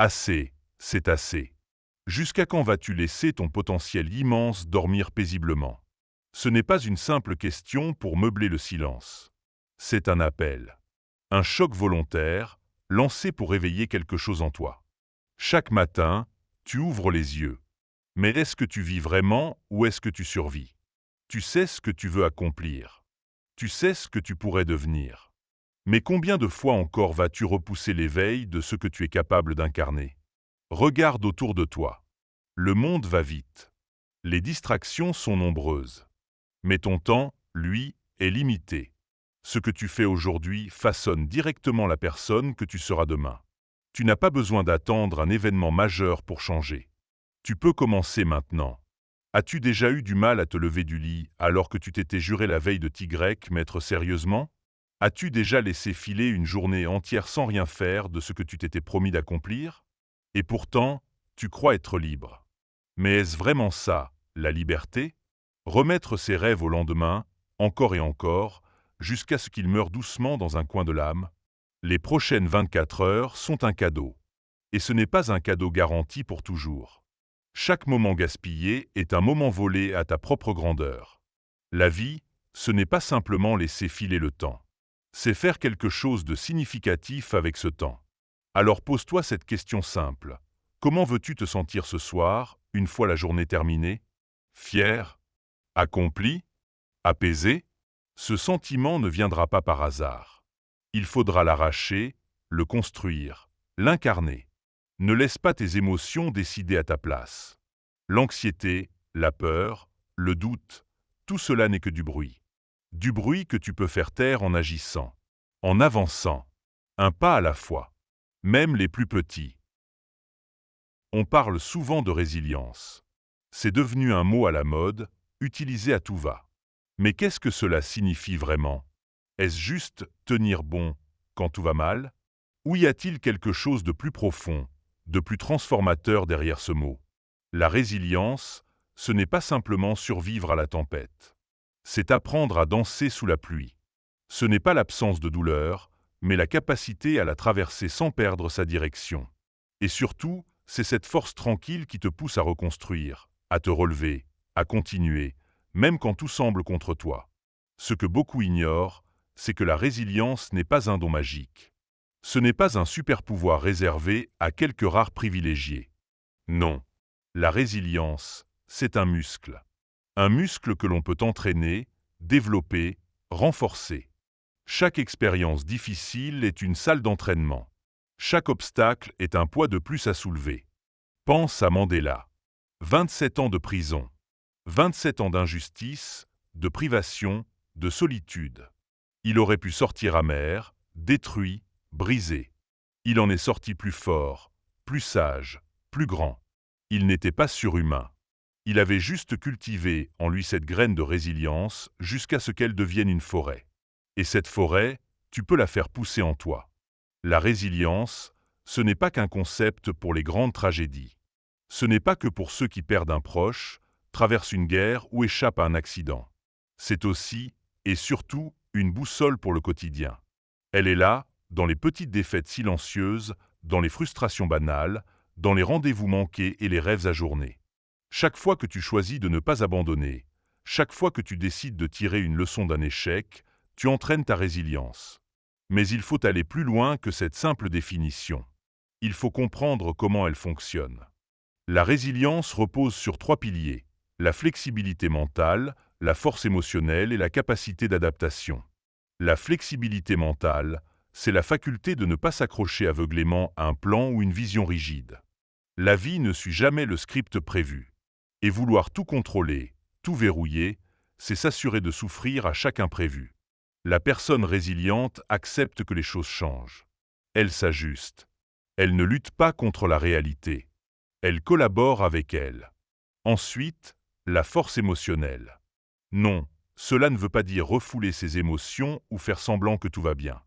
Assez, c'est assez. Jusqu'à quand vas-tu laisser ton potentiel immense dormir paisiblement? Ce n'est pas une simple question pour meubler le silence. C'est un appel. Un choc volontaire, lancé pour réveiller quelque chose en toi. Chaque matin, tu ouvres les yeux. Mais est-ce que tu vis vraiment ou est-ce que tu survis? Tu sais ce que tu veux accomplir. Tu sais ce que tu pourrais devenir. Mais combien de fois encore vas-tu repousser l'éveil de ce que tu es capable d'incarner? Regarde autour de toi. Le monde va vite. Les distractions sont nombreuses. Mais ton temps, lui, est limité. Ce que tu fais aujourd'hui façonne directement la personne que tu seras demain. Tu n'as pas besoin d'attendre un événement majeur pour changer. Tu peux commencer maintenant. As-tu déjà eu du mal à te lever du lit alors que tu t'étais juré la veille de t'y mettre sérieusement? As-tu déjà laissé filer une journée entière sans rien faire de ce que tu t'étais promis d'accomplir? Et pourtant, tu crois être libre. Mais est-ce vraiment ça, la liberté? Remettre ses rêves au lendemain, encore et encore, jusqu'à ce qu'ils meurent doucement dans un coin de l'âme? Les prochaines 24 heures sont un cadeau. Et ce n'est pas un cadeau garanti pour toujours. Chaque moment gaspillé est un moment volé à ta propre grandeur. La vie, ce n'est pas simplement laisser filer le temps. C'est faire quelque chose de significatif avec ce temps. Alors pose-toi cette question simple. Comment veux-tu te sentir ce soir, une fois la journée terminée? Fier? Accompli? Apaisé? Ce sentiment ne viendra pas par hasard. Il faudra l'arracher, le construire, l'incarner. Ne laisse pas tes émotions décider à ta place. L'anxiété, la peur, le doute, tout cela n'est que du bruit. Du bruit que tu peux faire taire en agissant, en avançant, un pas à la fois, même les plus petits. On parle souvent de résilience. C'est devenu un mot à la mode, utilisé à tout va. Mais qu'est-ce que cela signifie vraiment? Est-ce juste tenir bon quand tout va mal? Ou y a-t-il quelque chose de plus profond, de plus transformateur derrière ce mot? La résilience, ce n'est pas simplement survivre à la tempête. C'est apprendre à danser sous la pluie. Ce n'est pas l'absence de douleur, mais la capacité à la traverser sans perdre sa direction. Et surtout, c'est cette force tranquille qui te pousse à reconstruire, à te relever, à continuer, même quand tout semble contre toi. Ce que beaucoup ignorent, c'est que la résilience n'est pas un don magique. Ce n'est pas un super-pouvoir réservé à quelques rares privilégiés. Non. La résilience, c'est un muscle. Un muscle que l'on peut entraîner, développer, renforcer. Chaque expérience difficile est une salle d'entraînement. Chaque obstacle est un poids de plus à soulever. Pense à Mandela. 27 ans de prison. 27 ans d'injustice, de privation, de solitude. Il aurait pu sortir amer, détruit, brisé. Il en est sorti plus fort, plus sage, plus grand. Il n'était pas surhumain. Il avait juste cultivé en lui cette graine de résilience jusqu'à ce qu'elle devienne une forêt. Et cette forêt, tu peux la faire pousser en toi. La résilience, ce n'est pas qu'un concept pour les grandes tragédies. Ce n'est pas que pour ceux qui perdent un proche, traversent une guerre ou échappent à un accident. C'est aussi, et surtout, une boussole pour le quotidien. Elle est là, dans les petites défaites silencieuses, dans les frustrations banales, dans les rendez-vous manqués et les rêves ajournés. Chaque fois que tu choisis de ne pas abandonner, chaque fois que tu décides de tirer une leçon d'un échec, tu entraînes ta résilience. Mais il faut aller plus loin que cette simple définition. Il faut comprendre comment elle fonctionne. La résilience repose sur 3 piliers: la flexibilité mentale, la force émotionnelle et la capacité d'adaptation. La flexibilité mentale, c'est la faculté de ne pas s'accrocher aveuglément à un plan ou une vision rigide. La vie ne suit jamais le script prévu. Et vouloir tout contrôler, tout verrouiller, c'est s'assurer de souffrir à chaque imprévu. La personne résiliente accepte que les choses changent. Elle s'ajuste. Elle ne lutte pas contre la réalité. Elle collabore avec elle. Ensuite, la force émotionnelle. Non, cela ne veut pas dire refouler ses émotions ou faire semblant que tout va bien.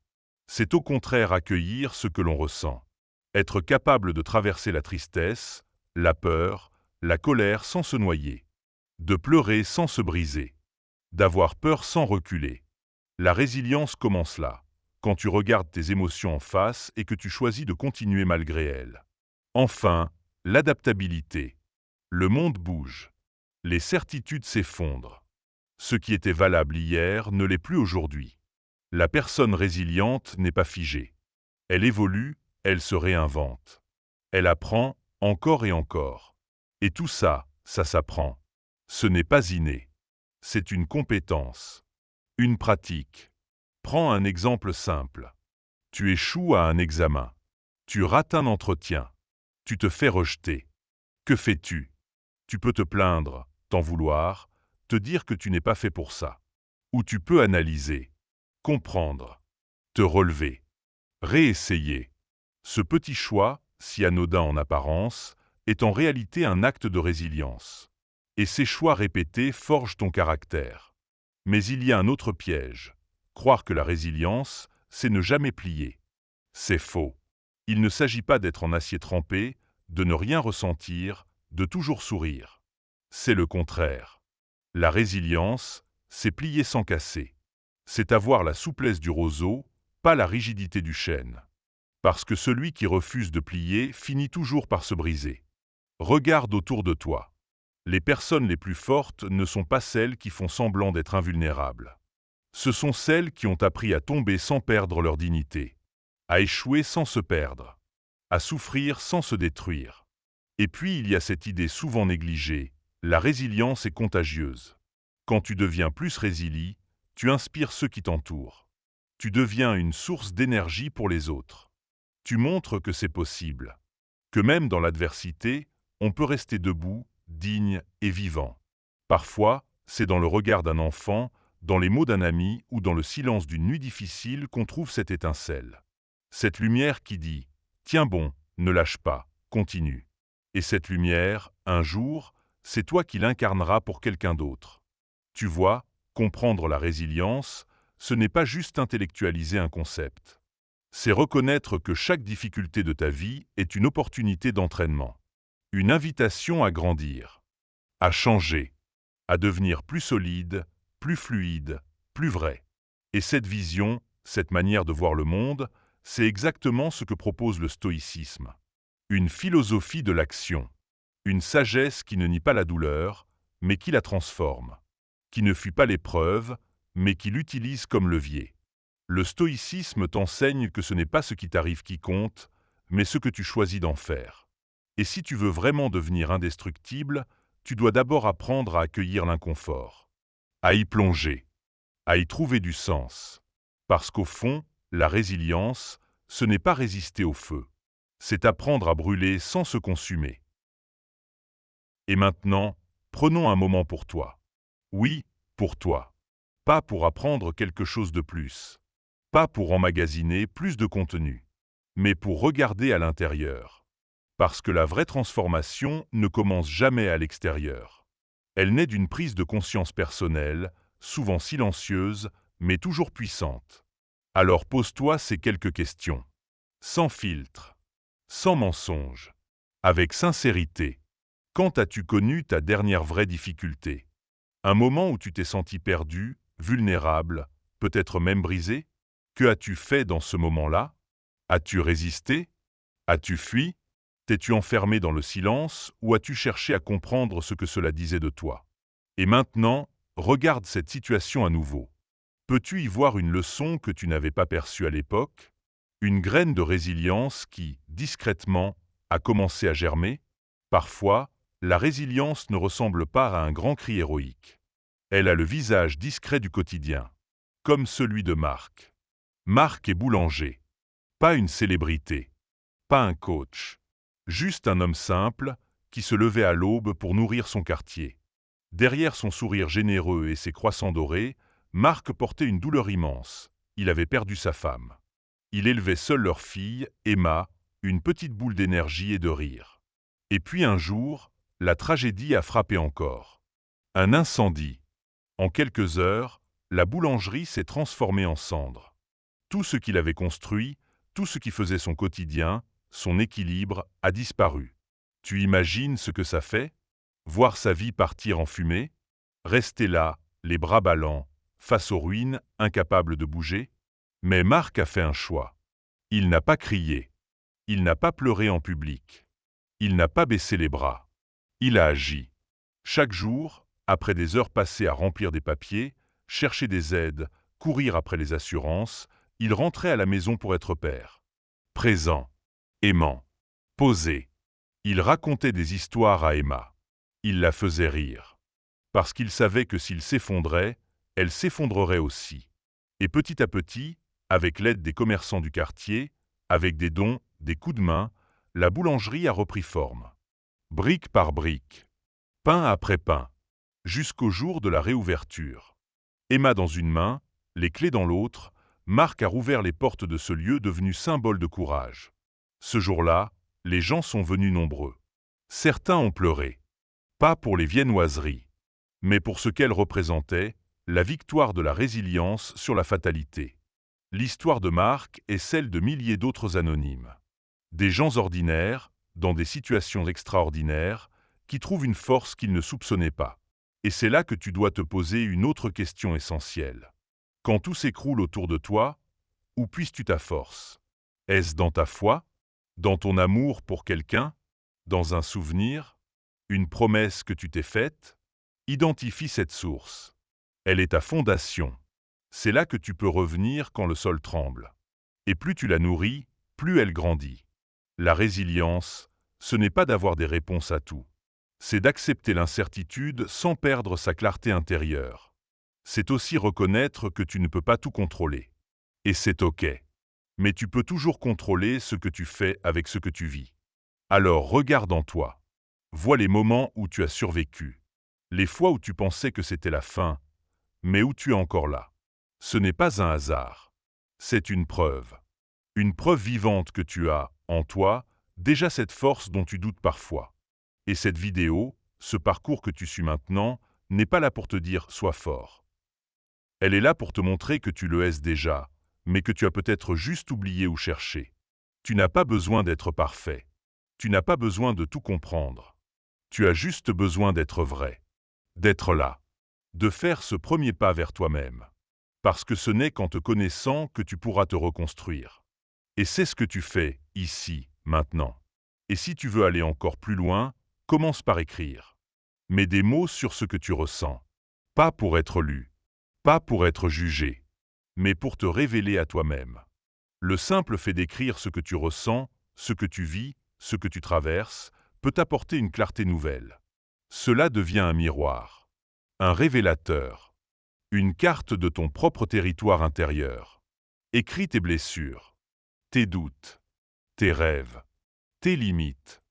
C'est au contraire accueillir ce que l'on ressent. Être capable de traverser la tristesse, la peur, la colère sans se noyer. De pleurer sans se briser. D'avoir peur sans reculer. La résilience commence là, quand tu regardes tes émotions en face et que tu choisis de continuer malgré elles. Enfin, l'adaptabilité. Le monde bouge. Les certitudes s'effondrent. Ce qui était valable hier ne l'est plus aujourd'hui. La personne résiliente n'est pas figée. Elle évolue, elle se réinvente. Elle apprend encore et encore. Et tout ça, ça s'apprend. Ce n'est pas inné. C'est une compétence. Une pratique. Prends un exemple simple. Tu échoues à un examen. Tu rates un entretien. Tu te fais rejeter. Que fais-tu? Tu peux te plaindre, t'en vouloir, te dire que tu n'es pas fait pour ça. Ou tu peux analyser, comprendre, te relever, réessayer. Ce petit choix, si anodin en apparence, est en réalité un acte de résilience. Et ces choix répétés forgent ton caractère. Mais il y a un autre piège. Croire que la résilience, c'est ne jamais plier. C'est faux. Il ne s'agit pas d'être en acier trempé, de ne rien ressentir, de toujours sourire. C'est le contraire. La résilience, c'est plier sans casser. C'est avoir la souplesse du roseau, pas la rigidité du chêne. Parce que celui qui refuse de plier finit toujours par se briser. Regarde autour de toi. Les personnes les plus fortes ne sont pas celles qui font semblant d'être invulnérables. Ce sont celles qui ont appris à tomber sans perdre leur dignité, à échouer sans se perdre, à souffrir sans se détruire. Et puis il y a cette idée souvent négligée, la résilience est contagieuse. Quand tu deviens plus résilient, tu inspires ceux qui t'entourent. Tu deviens une source d'énergie pour les autres. Tu montres que c'est possible, que même dans l'adversité, on peut rester debout, digne et vivant. Parfois, c'est dans le regard d'un enfant, dans les mots d'un ami ou dans le silence d'une nuit difficile qu'on trouve cette étincelle. Cette lumière qui dit « Tiens bon, ne lâche pas, continue ». Et cette lumière, un jour, c'est toi qui l'incarneras pour quelqu'un d'autre. Tu vois, comprendre la résilience, ce n'est pas juste intellectualiser un concept. C'est reconnaître que chaque difficulté de ta vie est une opportunité d'entraînement. Une invitation à grandir, à changer, à devenir plus solide, plus fluide, plus vrai. Et cette vision, cette manière de voir le monde, c'est exactement ce que propose le stoïcisme. Une philosophie de l'action, une sagesse qui ne nie pas la douleur, mais qui la transforme, qui ne fuit pas l'épreuve, mais qui l'utilise comme levier. Le stoïcisme t'enseigne que ce n'est pas ce qui t'arrive qui compte, mais ce que tu choisis d'en faire. Et si tu veux vraiment devenir indestructible, tu dois d'abord apprendre à accueillir l'inconfort, à y plonger, à y trouver du sens. Parce qu'au fond, la résilience, ce n'est pas résister au feu, c'est apprendre à brûler sans se consumer. Et maintenant, prenons un moment pour toi. Oui, pour toi. Pas pour apprendre quelque chose de plus. Pas pour emmagasiner plus de contenu. Mais pour regarder à l'intérieur. Parce que la vraie transformation ne commence jamais à l'extérieur. Elle naît d'une prise de conscience personnelle, souvent silencieuse, mais toujours puissante. Alors pose-toi ces quelques questions. Sans filtre. Sans mensonge. Avec sincérité. Quand as-tu connu ta dernière vraie difficulté? Un moment où tu t'es senti perdu, vulnérable, peut-être même brisé? Que as-tu fait dans ce moment-là? As-tu résisté? As-tu fui? T'es-tu enfermé dans le silence ou as-tu cherché à comprendre ce que cela disait de toi? Et maintenant, regarde cette situation à nouveau. Peux-tu y voir une leçon que tu n'avais pas perçue à l'époque? Une graine de résilience qui, discrètement, a commencé à germer? Parfois, la résilience ne ressemble pas à un grand cri héroïque. Elle a le visage discret du quotidien, comme celui de Marc. Marc est boulanger. Pas une célébrité, pas un coach. Juste un homme simple qui se levait à l'aube pour nourrir son quartier. Derrière son sourire généreux et ses croissants dorés, Marc portait une douleur immense. Il avait perdu sa femme. Il élevait seul leur fille, Emma, une petite boule d'énergie et de rire. Et puis un jour, la tragédie a frappé encore. Un incendie. En quelques heures, la boulangerie s'est transformée en cendres. Tout ce qu'il avait construit, tout ce qui faisait son quotidien, son équilibre, a disparu. Tu imagines ce que ça fait? Voir sa vie partir en fumée? Rester là, les bras ballants, face aux ruines, incapable de bouger? Mais Marc a fait un choix. Il n'a pas crié. Il n'a pas pleuré en public. Il n'a pas baissé les bras. Il a agi. Chaque jour, après des heures passées à remplir des papiers, chercher des aides, courir après les assurances, il rentrait à la maison pour être père. Présent, aimant, posé. Il racontait des histoires à Emma. Il la faisait rire. Parce qu'il savait que s'il s'effondrait, elle s'effondrerait aussi. Et petit à petit, avec l'aide des commerçants du quartier, avec des dons, des coups de main, la boulangerie a repris forme. Brique par brique, pain après pain, jusqu'au jour de la réouverture. Emma dans une main, les clés dans l'autre, Marc a rouvert les portes de ce lieu devenu symbole de courage. Ce jour-là, les gens sont venus nombreux. Certains ont pleuré. Pas pour les viennoiseries, mais pour ce qu'elles représentaient, la victoire de la résilience sur la fatalité. L'histoire de Marc est celle de milliers d'autres anonymes. Des gens ordinaires, dans des situations extraordinaires, qui trouvent une force qu'ils ne soupçonnaient pas. Et c'est là que tu dois te poser une autre question essentielle. Quand tout s'écroule autour de toi, où puisses-tu ta force? Est-ce dans ta foi? Dans ton amour pour quelqu'un? Dans un souvenir? Une promesse que tu t'es faite? Identifie cette source. Elle est ta fondation. C'est là que tu peux revenir quand le sol tremble. Et plus tu la nourris, plus elle grandit. La résilience, ce n'est pas d'avoir des réponses à tout. C'est d'accepter l'incertitude sans perdre sa clarté intérieure. C'est aussi reconnaître que tu ne peux pas tout contrôler. Et c'est OK. Mais tu peux toujours contrôler ce que tu fais avec ce que tu vis. Alors regarde en toi. Vois les moments où tu as survécu. Les fois où tu pensais que c'était la fin, mais où tu es encore là. Ce n'est pas un hasard. C'est une preuve. Une preuve vivante que tu as, en toi, déjà cette force dont tu doutes parfois. Et cette vidéo, ce parcours que tu suis maintenant, n'est pas là pour te dire « sois fort ». Elle est là pour te montrer que tu le es déjà, mais que tu as peut-être juste oublié ou cherché. Tu n'as pas besoin d'être parfait. Tu n'as pas besoin de tout comprendre. Tu as juste besoin d'être vrai. D'être là. De faire ce premier pas vers toi-même. Parce que ce n'est qu'en te connaissant que tu pourras te reconstruire. Et c'est ce que tu fais, ici, maintenant. Et si tu veux aller encore plus loin, commence par écrire. Mets des mots sur ce que tu ressens. Pas pour être lu. Pas pour être jugé. Mais pour te révéler à toi-même. Le simple fait d'écrire ce que tu ressens, ce que tu vis, ce que tu traverses, peut t'apporter une clarté nouvelle. Cela devient un miroir. Un révélateur. Une carte de ton propre territoire intérieur. Écris tes blessures. Tes doutes. Tes rêves. Tes limites.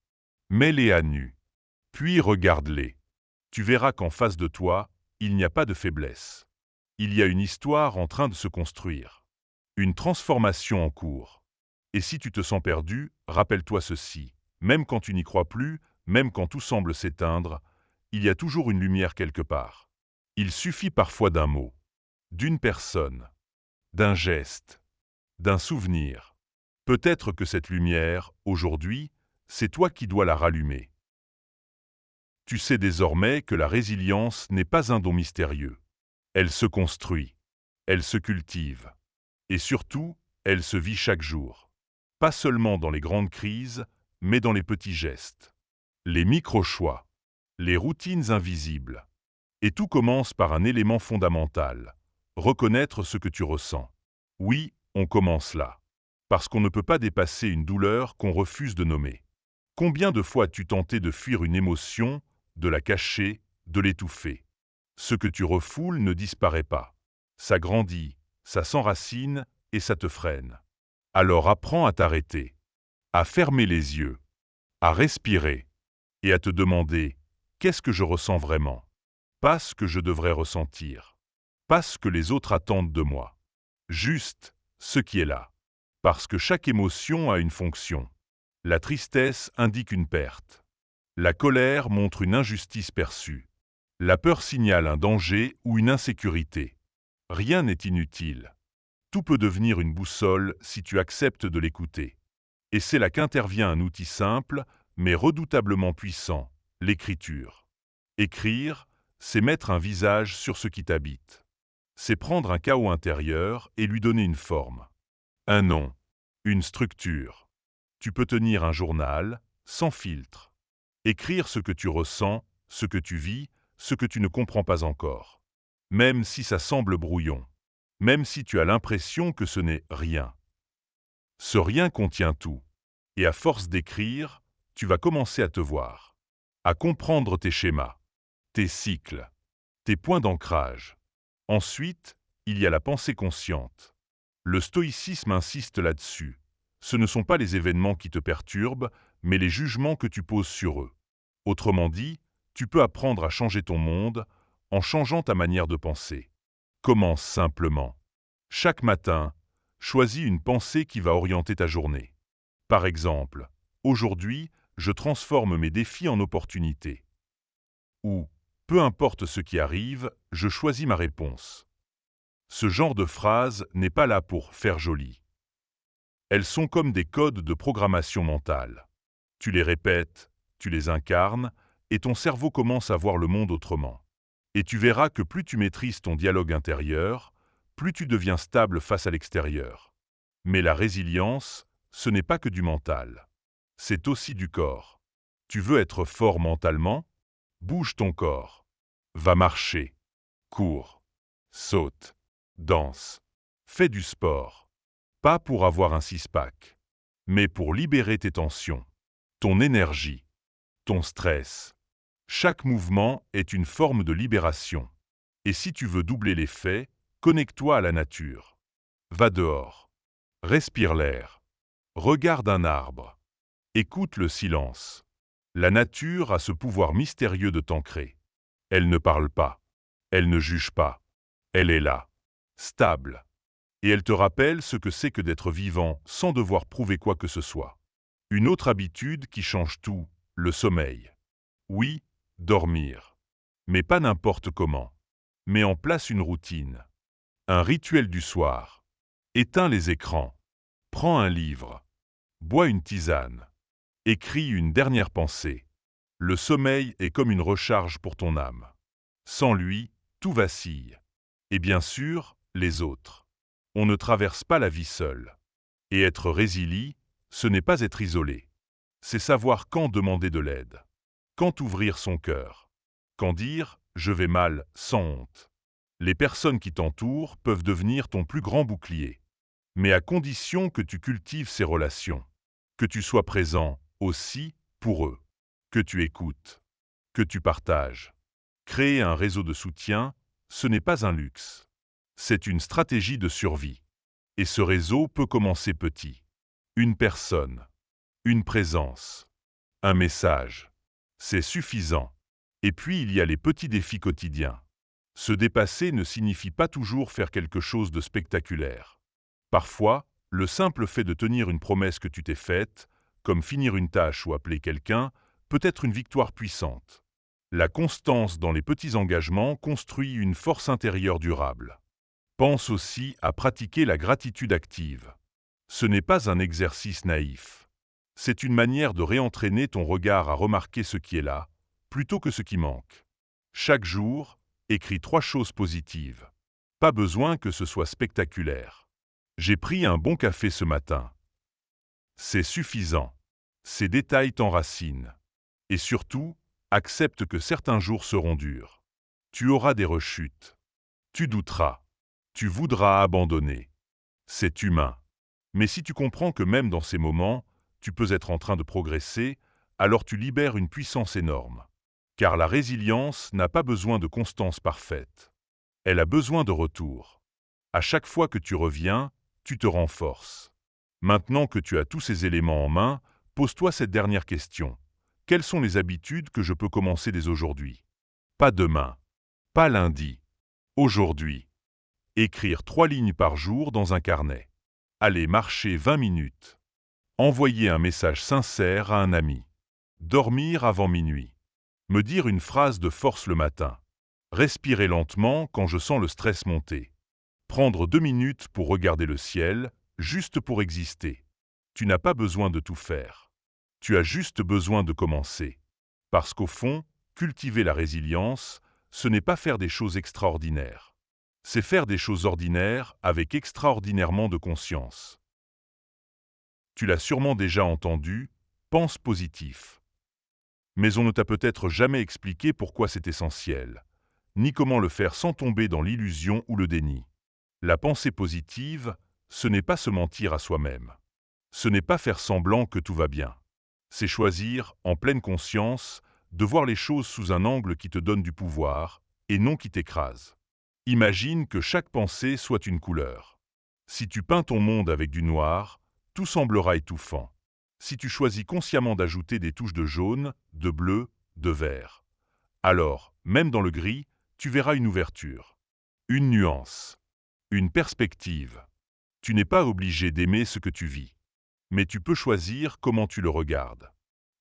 Mets-les à nu. Puis regarde-les. Tu verras qu'en face de toi, il n'y a pas de faiblesse. Il y a une histoire en train de se construire. Une transformation en cours. Et si tu te sens perdu, rappelle-toi ceci. Même quand tu n'y crois plus, même quand tout semble s'éteindre, il y a toujours une lumière quelque part. Il suffit parfois d'un mot, d'une personne, d'un geste, d'un souvenir. Peut-être que cette lumière, aujourd'hui, c'est toi qui dois la rallumer. Tu sais désormais que la résilience n'est pas un don mystérieux. Elle se construit, elle se cultive, et surtout, elle se vit chaque jour. Pas seulement dans les grandes crises, mais dans les petits gestes. Les micro-choix, les routines invisibles. Et tout commence par un élément fondamental, reconnaître ce que tu ressens. Oui, on commence là. Parce qu'on ne peut pas dépasser une douleur qu'on refuse de nommer. Combien de fois as-tu tenté de fuir une émotion, de la cacher, de l'étouffer? Ce que tu refoules ne disparaît pas. Ça grandit, ça s'enracine et ça te freine. Alors apprends à t'arrêter, à fermer les yeux, à respirer et à te demander « qu'est-ce que je ressens vraiment ?» Pas ce que je devrais ressentir. Pas ce que les autres attendent de moi. Juste ce qui est là. Parce que chaque émotion a une fonction. La tristesse indique une perte. La colère montre une injustice perçue. La peur signale un danger ou une insécurité. Rien n'est inutile. Tout peut devenir une boussole si tu acceptes de l'écouter. Et c'est là qu'intervient un outil simple, mais redoutablement puissant, l'écriture. Écrire, c'est mettre un visage sur ce qui t'habite. C'est prendre un chaos intérieur et lui donner une forme. Un nom, une structure. Tu peux tenir un journal, sans filtre. Écrire ce que tu ressens, ce que tu vis, ce que tu ne comprends pas encore. Même si ça semble brouillon. Même si tu as l'impression que ce n'est rien. Ce rien contient tout. Et à force d'écrire, tu vas commencer à te voir. À comprendre tes schémas, tes cycles, tes points d'ancrage. Ensuite, il y a la pensée consciente. Le stoïcisme insiste là-dessus. Ce ne sont pas les événements qui te perturbent, mais les jugements que tu poses sur eux. Autrement dit, tu peux apprendre à changer ton monde en changeant ta manière de penser. Commence simplement. Chaque matin, choisis une pensée qui va orienter ta journée. Par exemple, aujourd'hui, je transforme mes défis en opportunités. Ou, peu importe ce qui arrive, je choisis ma réponse. Ce genre de phrase n'est pas là pour faire joli. Elles sont comme des codes de programmation mentale. Tu les répètes, tu les incarnes, et ton cerveau commence à voir le monde autrement. Et tu verras que plus tu maîtrises ton dialogue intérieur, plus tu deviens stable face à l'extérieur. Mais la résilience, ce n'est pas que du mental. C'est aussi du corps. Tu veux être fort mentalement? Bouge ton corps. Va marcher. Cours. Saute. Danse. Fais du sport. Pas pour avoir un six-pack, mais pour libérer tes tensions, ton énergie, ton stress. Chaque mouvement est une forme de libération. Et si tu veux doubler l'effet, connecte-toi à la nature. Va dehors. Respire l'air. Regarde un arbre. Écoute le silence. La nature a ce pouvoir mystérieux de t'ancrer. Elle ne parle pas. Elle ne juge pas. Elle est là. Stable. Et elle te rappelle ce que c'est que d'être vivant sans devoir prouver quoi que ce soit. Une autre habitude qui change tout, le sommeil. Oui, dormir. Mais pas n'importe comment. Mets en place une routine. Un rituel du soir. Éteins les écrans. Prends un livre. Bois une tisane. Écris une dernière pensée. Le sommeil est comme une recharge pour ton âme. Sans lui, tout vacille. Et bien sûr, les autres. On ne traverse pas la vie seul. Et être résilient, ce n'est pas être isolé. C'est savoir quand demander de l'aide. Quand ouvrir son cœur. Quand dire « je vais mal » sans honte. Les personnes qui t'entourent peuvent devenir ton plus grand bouclier. Mais à condition que tu cultives ces relations. Que tu sois présent aussi pour eux. Que tu écoutes. Que tu partages. Créer un réseau de soutien, ce n'est pas un luxe. C'est une stratégie de survie. Et ce réseau peut commencer petit. Une personne. Une présence. Un message. C'est suffisant. Et puis il y a les petits défis quotidiens. Se dépasser ne signifie pas toujours faire quelque chose de spectaculaire. Parfois, le simple fait de tenir une promesse que tu t'es faite, comme finir une tâche ou appeler quelqu'un, peut être une victoire puissante. La constance dans les petits engagements construit une force intérieure durable. Pense aussi à pratiquer la gratitude active. Ce n'est pas un exercice naïf. C'est une manière de réentraîner ton regard à remarquer ce qui est là, plutôt que ce qui manque. Chaque jour, écris 3 choses positives. Pas besoin que ce soit spectaculaire. J'ai pris un bon café ce matin. C'est suffisant. Ces détails t'enracinent. Et surtout, accepte que certains jours seront durs. Tu auras des rechutes. Tu douteras. Tu voudras abandonner. C'est humain. Mais si tu comprends que même dans ces moments, tu peux être en train de progresser, alors tu libères une puissance énorme. Car la résilience n'a pas besoin de constance parfaite. Elle a besoin de retour. À chaque fois que tu reviens, tu te renforces. Maintenant que tu as tous ces éléments en main, pose-toi cette dernière question. Quelles sont les habitudes que je peux commencer dès aujourd'hui? Pas demain. Pas lundi. Aujourd'hui. Écrire 3 lignes par jour dans un carnet. Aller marcher 20 minutes. Envoyer un message sincère à un ami. Dormir avant minuit. Me dire une phrase de force le matin. Respirer lentement quand je sens le stress monter. Prendre 2 minutes pour regarder le ciel, juste pour exister. Tu n'as pas besoin de tout faire. Tu as juste besoin de commencer. Parce qu'au fond, cultiver la résilience, ce n'est pas faire des choses extraordinaires. C'est faire des choses ordinaires avec extraordinairement de conscience. Tu l'as sûrement déjà entendu, Pense positif. Mais on ne t'a peut-être jamais expliqué pourquoi c'est essentiel, ni comment le faire sans tomber dans l'illusion ou le déni. La pensée positive, ce n'est pas se mentir à soi-même. Ce n'est pas faire semblant que tout va bien. C'est choisir, en pleine conscience, de voir les choses sous un angle qui te donne du pouvoir, et non qui t'écrase. Imagine que chaque pensée soit une couleur. Si tu peins ton monde avec du noir, tout semblera étouffant. Si tu choisis consciemment d'ajouter des touches de jaune, de bleu, de vert, alors, même dans le gris, tu verras une ouverture, une nuance, une perspective. Tu n'es pas obligé d'aimer ce que tu vis, mais tu peux choisir comment tu le regardes.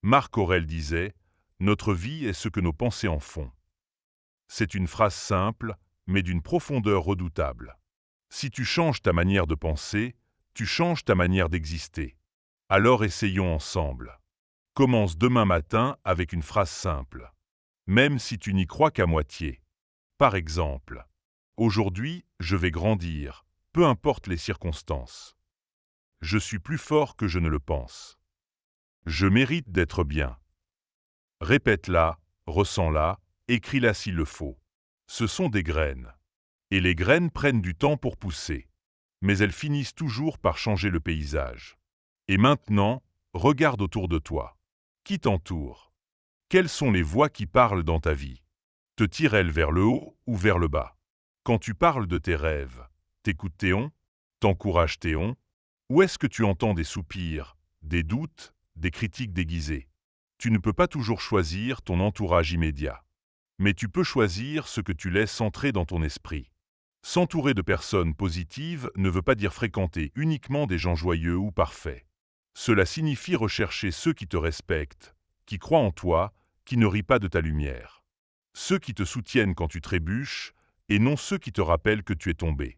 Marc Aurèle disait « Notre vie est ce que nos pensées en font ». C'est une phrase simple, mais d'une profondeur redoutable. Si tu changes ta manière de penser, tu changes ta manière d'exister. Alors essayons ensemble. Commence demain matin avec une phrase simple, même si tu n'y crois qu'à moitié. Par exemple, « Aujourd'hui, je vais grandir, peu importe les circonstances. Je suis plus fort que je ne le pense. Je mérite d'être bien. » Répète-la, ressens-la, écris-la s'il le faut. Ce sont des graines. Et les graines prennent du temps pour pousser. Mais elles finissent toujours par changer le paysage. Et maintenant, regarde autour de toi. Qui t'entoure? Quelles sont les voix qui parlent dans ta vie? Te tirent-elles vers le haut ou vers le bas? Quand tu parles de tes rêves, t'écoutes Théon? T'encourages Théon? Ou est-ce que tu entends des soupirs, des doutes, des critiques déguisées? Tu ne peux pas toujours choisir ton entourage immédiat. Mais tu peux choisir ce que tu laisses entrer dans ton esprit. S'entourer de personnes positives ne veut pas dire fréquenter uniquement des gens joyeux ou parfaits. Cela signifie rechercher ceux qui te respectent, qui croient en toi, qui ne rient pas de ta lumière. Ceux qui te soutiennent quand tu trébuches, et non ceux qui te rappellent que tu es tombé.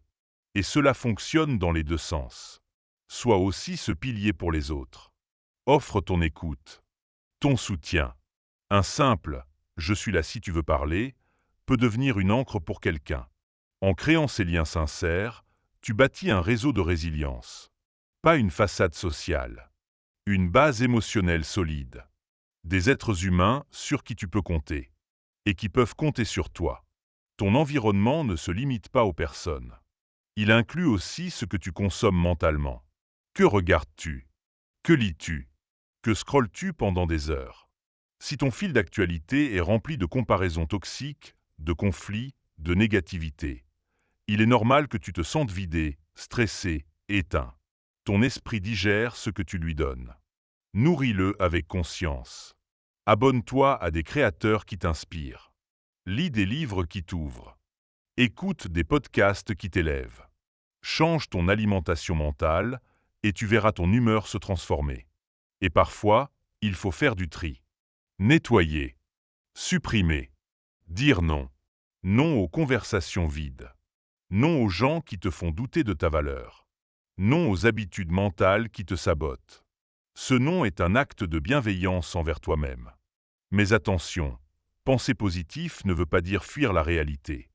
Et cela fonctionne dans les deux sens. Sois aussi ce pilier pour les autres. Offre ton écoute, ton soutien. Un simple « je suis là si tu veux parler » peut devenir une ancre pour quelqu'un. En créant ces liens sincères, tu bâtis un réseau de résilience. Pas une façade sociale. Une base émotionnelle solide. Des êtres humains sur qui tu peux compter. Et qui peuvent compter sur toi. Ton environnement ne se limite pas aux personnes. Il inclut aussi ce que tu consommes mentalement. Que regardes-tu? Que lis-tu? Que scrolles-tu pendant des heures? Si ton fil d'actualité est rempli de comparaisons toxiques, de conflits, de négativité, il est normal que tu te sentes vidé, stressé, éteint. Ton esprit digère ce que tu lui donnes. Nourris-le avec conscience. Abonne-toi à des créateurs qui t'inspirent. Lis des livres qui t'ouvrent. Écoute des podcasts qui t'élèvent. Change ton alimentation mentale et tu verras ton humeur se transformer. Et parfois, il faut faire du tri. Nettoyer. Supprimer. Dire non. Non aux conversations vides. Non aux gens qui te font douter de ta valeur. Non aux habitudes mentales qui te sabotent. Ce non est un acte de bienveillance envers toi-même. Mais attention, penser positif ne veut pas dire fuir la réalité.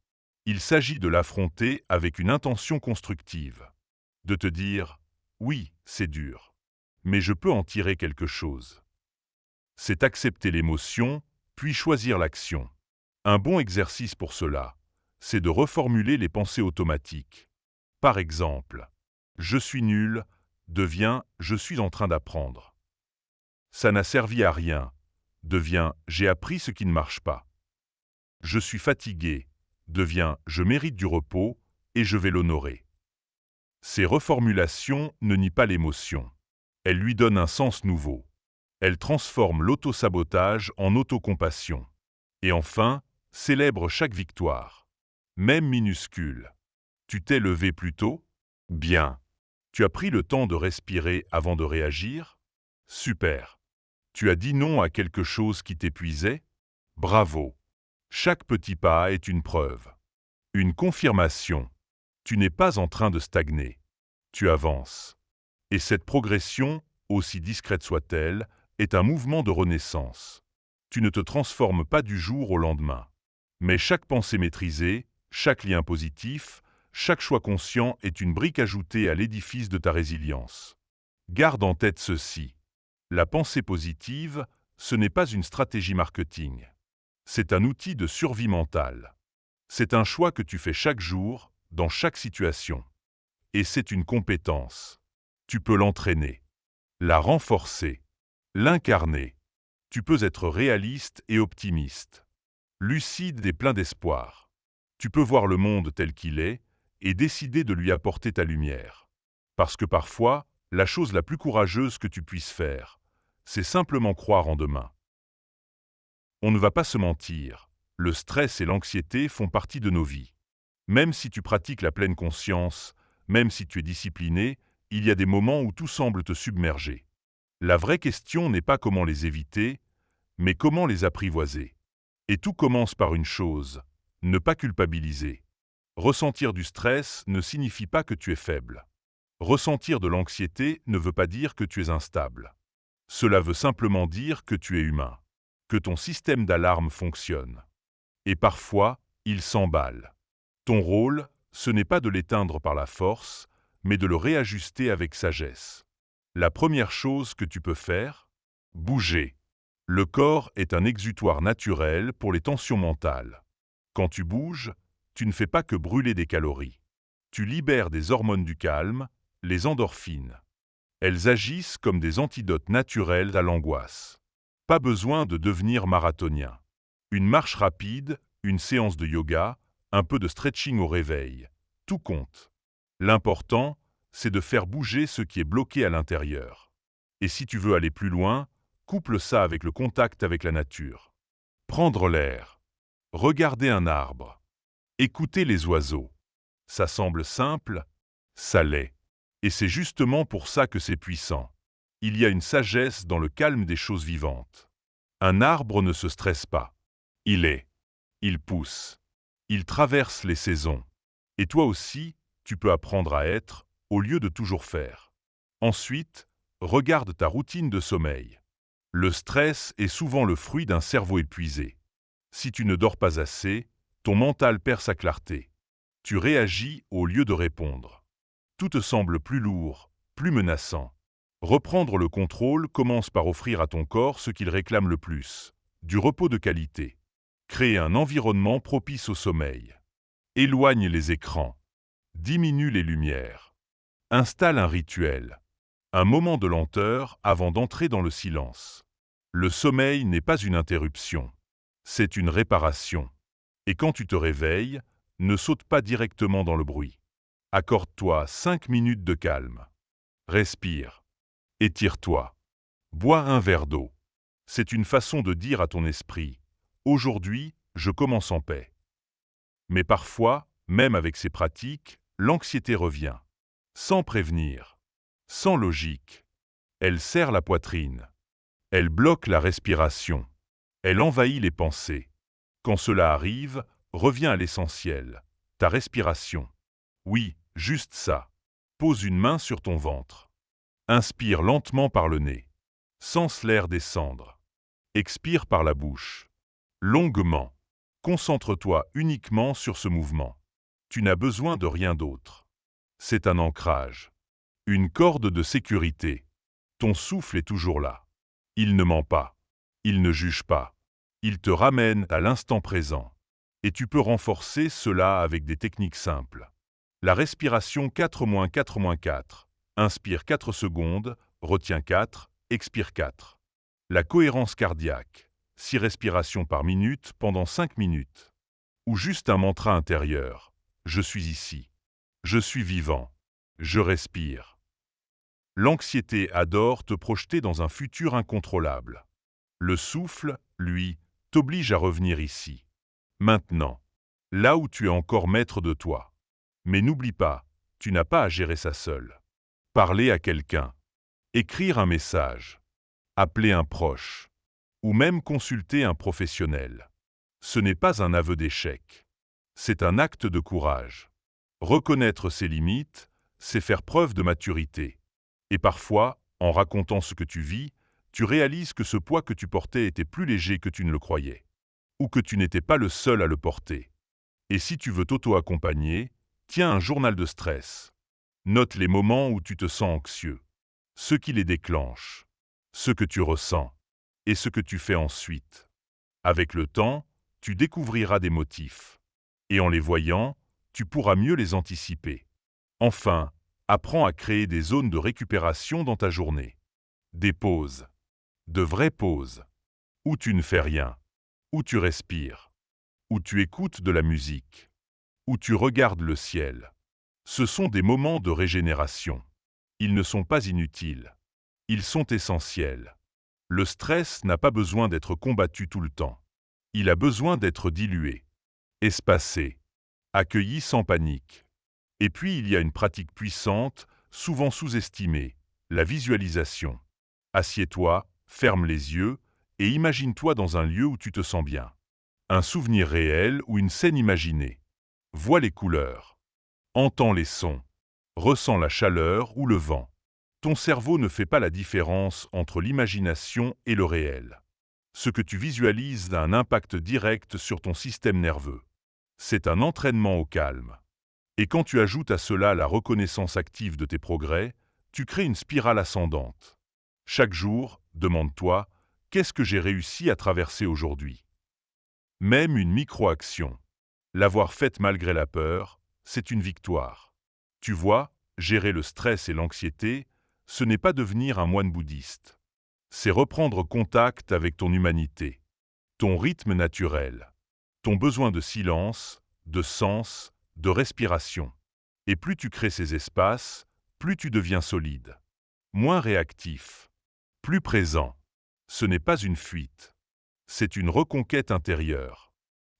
Il s'agit de l'affronter avec une intention constructive. De te dire « oui, c'est dur, mais je peux en tirer quelque chose ». C'est accepter l'émotion, puis choisir l'action. Un bon exercice pour cela, c'est de reformuler les pensées automatiques. Par exemple, « je suis nul » devient « je suis en train d'apprendre ». Ça n'a servi à rien devient « j'ai appris ce qui ne marche pas ». Je suis fatigué devient « je mérite du repos et je vais l'honorer ». Ces reformulations ne nient pas l'émotion. Elles lui donnent un sens nouveau. Elles transforment l'autosabotage en autocompassion. Et enfin, célèbre chaque victoire. Même minuscule. Tu t'es levé plus tôt? Bien. Tu as pris le temps de respirer avant de réagir? Super. Tu as dit non à quelque chose qui t'épuisait? Bravo. Chaque petit pas est une preuve. Une confirmation. Tu n'es pas en train de stagner. Tu avances. Et cette progression, aussi discrète soit-elle, est un mouvement de renaissance. Tu ne te transformes pas du jour au lendemain. Mais chaque pensée maîtrisée, chaque lien positif, chaque choix conscient est une brique ajoutée à l'édifice de ta résilience. Garde en tête ceci. La pensée positive, ce n'est pas une stratégie marketing. C'est un outil de survie mentale. C'est un choix que tu fais chaque jour, dans chaque situation. Et c'est une compétence. Tu peux l'entraîner, la renforcer, l'incarner. Tu peux être réaliste et optimiste, lucide et plein d'espoir. Tu peux voir le monde tel qu'il est et décider de lui apporter ta lumière. Parce que parfois, la chose la plus courageuse que tu puisses faire, c'est simplement croire en demain. On ne va pas se mentir, le stress et l'anxiété font partie de nos vies. Même si tu pratiques la pleine conscience, même si tu es discipliné, il y a des moments où tout semble te submerger. La vraie question n'est pas comment les éviter, mais comment les apprivoiser. Et tout commence par une chose, ne pas culpabiliser. Ressentir du stress ne signifie pas que tu es faible. Ressentir de l'anxiété ne veut pas dire que tu es instable. Cela veut simplement dire que tu es humain, que ton système d'alarme fonctionne. Et parfois, il s'emballe. Ton rôle, ce n'est pas de l'éteindre par la force, mais de le réajuster avec sagesse. La première chose que tu peux faire, bouger. Le corps est un exutoire naturel pour les tensions mentales. Quand tu bouges, tu ne fais pas que brûler des calories. Tu libères des hormones du calme, les endorphines. Elles agissent comme des antidotes naturels à l'angoisse. Pas besoin de devenir marathonien. Une marche rapide, une séance de yoga, un peu de stretching au réveil, tout compte. L'important, c'est de faire bouger ce qui est bloqué à l'intérieur. Et si tu veux aller plus loin, couple ça avec le contact avec la nature. Prendre l'air. Regarder un arbre. Écouter les oiseaux. Ça semble simple, ça l'est. Et c'est justement pour ça que c'est puissant. Il y a une sagesse dans le calme des choses vivantes. Un arbre ne se stresse pas. Il est. Il pousse. Il traverse les saisons. Et toi aussi, tu peux apprendre à être, au lieu de toujours faire. Ensuite, regarde ta routine de sommeil. Le stress est souvent le fruit d'un cerveau épuisé. Si tu ne dors pas assez, ton mental perd sa clarté. Tu réagis au lieu de répondre. Tout te semble plus lourd, plus menaçant. Reprendre le contrôle commence par offrir à ton corps ce qu'il réclame le plus, du repos de qualité. Créer un environnement propice au sommeil. Éloigne les écrans. Diminue les lumières. Installe un rituel. Un moment de lenteur avant d'entrer dans le silence. Le sommeil n'est pas une interruption. C'est une réparation. Et quand tu te réveilles, ne saute pas directement dans le bruit. Accorde-toi 5 minutes de calme. Respire. Étire-toi. Bois un verre d'eau. C'est une façon de dire à ton esprit « Aujourd'hui, je commence en paix ». Mais parfois, même avec ces pratiques, l'anxiété revient. Sans prévenir. Sans logique. Elle serre la poitrine. Elle bloque la respiration. Elle envahit les pensées. Quand cela arrive, reviens à l'essentiel. Ta respiration. Oui, juste ça. Pose une main sur ton ventre. Inspire lentement par le nez. Sens l'air descendre. Expire par la bouche. Longuement. Concentre-toi uniquement sur ce mouvement. Tu n'as besoin de rien d'autre. C'est un ancrage. Une corde de sécurité. Ton souffle est toujours là. Il ne ment pas. Il ne juge pas. Il te ramène à l'instant présent. Et tu peux renforcer cela avec des techniques simples. La respiration 4-4-4. Inspire 4 secondes, retiens 4, expire 4. La cohérence cardiaque. 6 respirations par minute pendant 5 minutes. Ou juste un mantra intérieur. Je suis ici. Je suis vivant. Je respire. L'anxiété adore te projeter dans un futur incontrôlable. Le souffle, lui, t'oblige à revenir ici. Maintenant. Là où tu es encore maître de toi. Mais n'oublie pas, tu n'as pas à gérer ça seul. Parler à quelqu'un. Écrire un message. Appeler un proche. Ou même consulter un professionnel. Ce n'est pas un aveu d'échec. C'est un acte de courage. Reconnaître ses limites, c'est faire preuve de maturité. Et parfois, en racontant ce que tu vis, tu réalises que ce poids que tu portais était plus léger que tu ne le croyais. Ou que tu n'étais pas le seul à le porter. Et si tu veux t'auto-accompagner, tiens un journal de stress. Note les moments où tu te sens anxieux. Ce qui les déclenche. ce que tu ressens et ce que tu fais ensuite. Avec le temps, tu découvriras des motifs. Et en les voyant, tu pourras mieux les anticiper. Enfin, apprends à créer des zones de récupération dans ta journée. Des pauses. De vraies pauses. Où tu ne fais rien. Où tu respires. Où tu écoutes de la musique. Où tu regardes le ciel. Ce sont des moments de régénération. Ils ne sont pas inutiles. Ils sont essentiels. Le stress n'a pas besoin d'être combattu tout le temps. Il a besoin d'être dilué, espacé, accueilli sans panique. Et puis il y a une pratique puissante, souvent sous-estimée, la visualisation. Assieds-toi, ferme les yeux et imagine-toi dans un lieu où tu te sens bien. Un souvenir réel ou une scène imaginée. Vois les couleurs. Entends les sons. Ressens la chaleur ou le vent. Ton cerveau ne fait pas la différence entre l'imagination et le réel. Ce que tu visualises a un impact direct sur ton système nerveux. C'est un entraînement au calme. Et quand tu ajoutes à cela la reconnaissance active de tes progrès, tu crées une spirale ascendante. Chaque jour, demande-toi, qu'est-ce que j'ai réussi à traverser aujourd'hui? Même une micro-action. L'avoir faite malgré la peur, c'est une victoire. Tu vois, gérer le stress et l'anxiété, ce n'est pas devenir un moine bouddhiste. C'est reprendre contact avec ton humanité, ton rythme naturel, ton besoin de silence, de sens, de respiration. Et plus tu crées ces espaces, plus tu deviens solide, moins réactif, plus présent. Ce n'est pas une fuite, c'est une reconquête intérieure,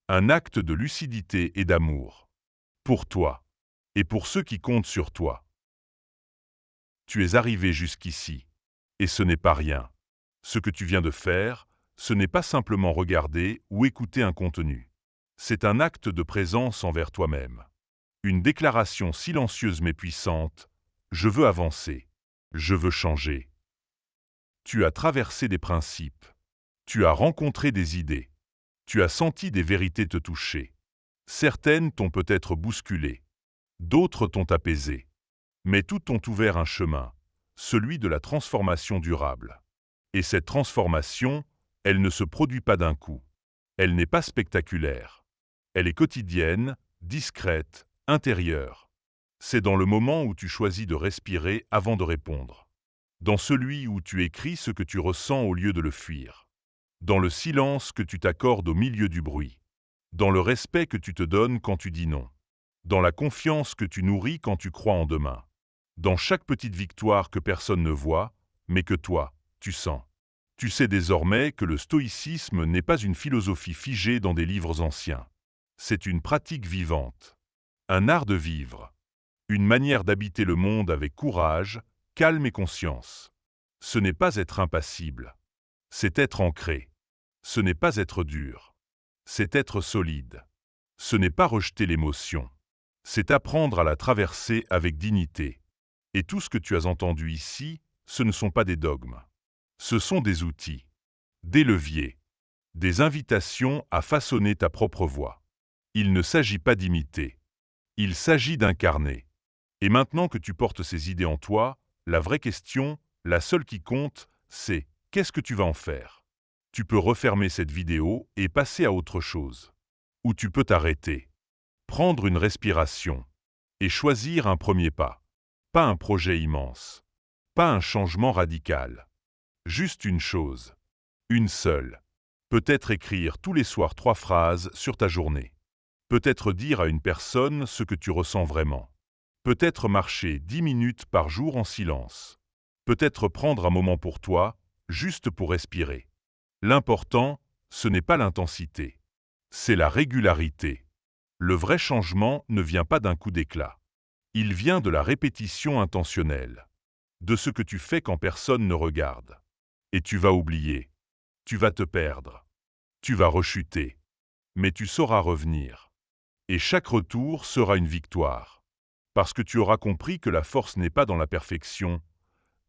un acte de lucidité et d'amour. Pour toi, et pour ceux qui comptent sur toi. Tu es arrivé jusqu'ici, et ce n'est pas rien. Ce que tu viens de faire, ce n'est pas simplement regarder ou écouter un contenu. C'est un acte de présence envers toi-même. Une déclaration silencieuse mais puissante. Je veux avancer. Je veux changer. Tu as traversé des principes. Tu as rencontré des idées. Tu as senti des vérités te toucher. Certaines t'ont peut-être bousculé. D'autres t'ont apaisé. Mais toutes ont ouvert un chemin, celui de la transformation durable. Et cette transformation, elle ne se produit pas d'un coup. Elle n'est pas spectaculaire. Elle est quotidienne, discrète, intérieure. C'est dans le moment où tu choisis de respirer avant de répondre. Dans celui où tu écris ce que tu ressens au lieu de le fuir. Dans le silence que tu t'accordes au milieu du bruit. Dans le respect que tu te donnes quand tu dis non. Dans la confiance que tu nourris quand tu crois en demain. Dans chaque petite victoire que personne ne voit, mais que toi, tu sens. Tu sais désormais que le stoïcisme n'est pas une philosophie figée dans des livres anciens. C'est une pratique vivante. Un art de vivre. Une manière d'habiter le monde avec courage, calme et conscience. Ce n'est pas être impassible. C'est être ancré. Ce n'est pas être dur. C'est être solide. Ce n'est pas rejeter l'émotion. C'est apprendre à la traverser avec dignité. Et tout ce que tu as entendu ici, ce ne sont pas des dogmes. Ce sont des outils, des leviers, des invitations à façonner ta propre voix. Il ne s'agit pas d'imiter. Il s'agit d'incarner. Et maintenant que tu portes ces idées en toi, la vraie question, la seule qui compte, c'est qu'est-ce que tu vas en faire? Tu peux refermer cette vidéo et passer à autre chose. Ou tu peux t'arrêter, prendre une respiration et choisir un premier pas. Pas un projet immense, pas un changement radical. Juste une chose, une seule. Peut-être écrire tous les soirs 3 phrases sur ta journée. Peut-être dire à une personne ce que tu ressens vraiment. Peut-être marcher 10 minutes par jour en silence. Peut-être prendre un moment pour toi, juste pour respirer. L'important, ce n'est pas l'intensité. C'est la régularité. Le vrai changement ne vient pas d'un coup d'éclat. Il vient de la répétition intentionnelle. De ce que tu fais quand personne ne regarde. Et tu vas oublier. Tu vas te perdre. Tu vas rechuter. Mais tu sauras revenir. Et chaque retour sera une victoire. Parce que tu auras compris que la force n'est pas dans la perfection,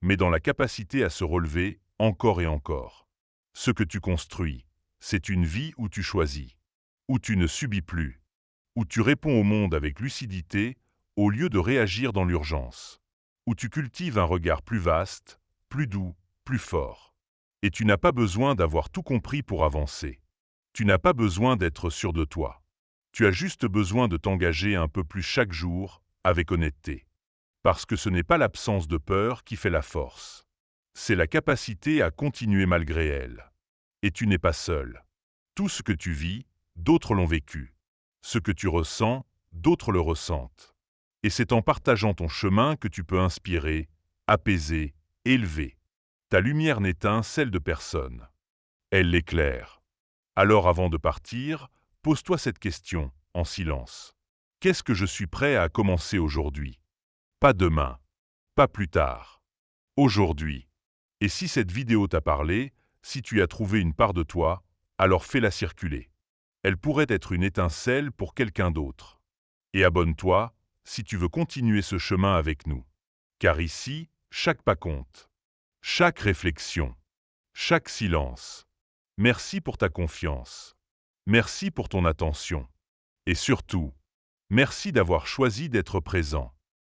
mais dans la capacité à se relever encore et encore. Ce que tu construis, c'est une vie où tu choisis, où tu ne subis plus, où tu réponds au monde avec lucidité au lieu de réagir dans l'urgence, où tu cultives un regard plus vaste, plus doux, plus fort. Et tu n'as pas besoin d'avoir tout compris pour avancer. Tu n'as pas besoin d'être sûr de toi. Tu as juste besoin de t'engager un peu plus chaque jour, avec honnêteté. Parce que ce n'est pas l'absence de peur qui fait la force. C'est la capacité à continuer malgré elle. Et tu n'es pas seul. Tout ce que tu vis, d'autres l'ont vécu. Ce que tu ressens, d'autres le ressentent. Et c'est en partageant ton chemin que tu peux inspirer, apaiser, élever. Ta lumière n'éteint celle de personne. Elle l'éclaire. Alors avant de partir, pose-toi cette question, en silence. Qu'est-ce que je suis prêt à commencer aujourd'hui? Pas demain. Pas plus tard. Aujourd'hui. Et si cette vidéo t'a parlé, si tu as trouvé une part de toi, alors fais-la circuler. Elle pourrait être une étincelle pour quelqu'un d'autre. Et abonne-toi, si tu veux continuer ce chemin avec nous. Car ici, chaque pas compte. Chaque réflexion. Chaque silence. Merci pour ta confiance. Merci pour ton attention. Et surtout, merci d'avoir choisi d'être présent.